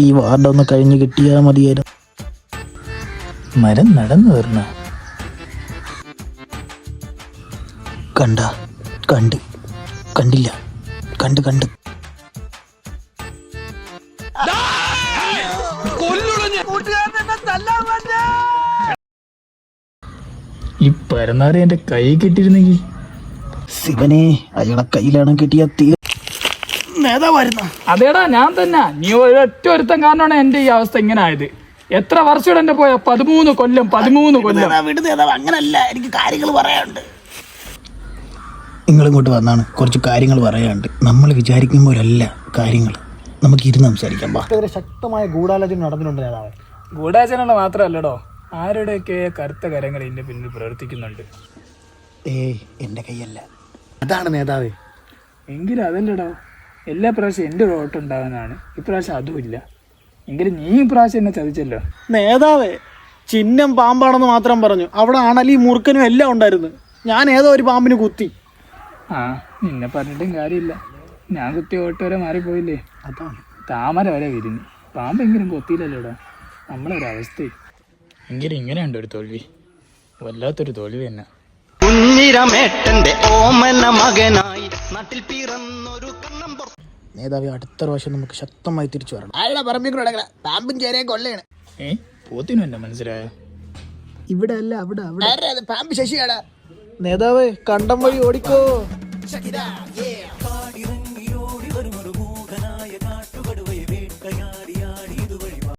ഈ വാർഡൊന്ന് കഴിഞ്ഞ് കിട്ടിയാൽ മതിയായിരുന്നു. മരം നടന്നു വരണ കണ്ടില്ല. ഈ പരന്നാരെ എന്റെ കൈ കിട്ടിയിരുന്നെങ്കിൽ ശിവനെ, അയാളെ കയ്യിലാണ് കിട്ടിയ നേതാവായിരുന്നു. അതേടാ, ഞാൻ തന്നെ. നീ ഒരൊറ്റ ഒരുത്തം കാരണമാണ് എന്റെ ഈ അവസ്ഥ ഇങ്ങനെ ആയത്. എത്ര വർഷം എന്റെ പോയ 13 കൊല്ലം. അങ്ങനല്ല, എനിക്ക് കാര്യങ്ങൾ പറയാനുണ്ട്. നിങ്ങളിങ്ങോട്ട് വന്നാണ് കുറച്ച് കാര്യങ്ങൾ പറയാനുണ്ട്. നമ്മൾ വിചാരിക്കുമ്പോഴല്ല കാര്യങ്ങൾ. നമുക്ക് ഇരുന്ന് സംസാരിക്കാം. ശക്തമായ ഗൂഢാലോചന നടന്നിട്ടുണ്ട് നേതാവ്. ഗൂഢാലോചന മാത്രമല്ലടോ, ആരുടെയൊക്കെ കറുത്ത കരങ്ങൾ ഇതിന്റെ പിന്നിൽ പ്രവർത്തിക്കുന്നുണ്ട്. എന്റെ കൈയല്ല, അതാണ് നേതാവ്. എങ്കിലും അതല്ലടോ, എല്ലാ പ്രാവശ്യം എൻ്റെ വോട്ടുണ്ടാകുന്നതാണ്. ഇപ്രാവശ്യം അതുമില്ല. എങ്കിലും നീ ഇപ്രാവശ്യം എന്നെ ചതിച്ചല്ലോ. നേതാവേ, ചിഹ്നം പാമ്പാണെന്ന് മാത്രം പറഞ്ഞു. അവിടെ അണലി മൂർഖനും എല്ലാം ഉണ്ടായിരുന്നു. ഞാൻ ഏതോ ഒരു പാമ്പിന് കുത്തി. നിന്നെ പറഞ്ഞിട്ടും കാര്യമില്ല. ഞാൻ കുത്തിയ വോട്ട് വരെ മാറിപ്പോയില്ലേ. അതാണ് താമര വരെ വിരിഞ്ഞു. പാമ്പെങ്കിലും കൊത്തിയില്ലല്ലോടാ. നമ്മളൊരവസ്ഥ. എങ്കിലും ഇങ്ങനെയുണ്ട് ഒരു തോൽവി. വല്ലാത്തൊരു തോൽവി തന്നെ. നേതാവി, അടുത്ത പ്രാവശ്യം നമുക്ക് ശക്തമായി തിരിച്ചു വരണം. അയാളെ പറമ്പിൽ പാമ്പും ചേരയെ കൊള്ളയാണ്. പോത്തിനും എന്നെ മനസ്സിലായോ? ഇവിടെ അല്ല, അവിടെ പാമ്പ് ശശിയാടാ. നേതാവേ, കണ്ടം വഴി ഓടിക്കോ.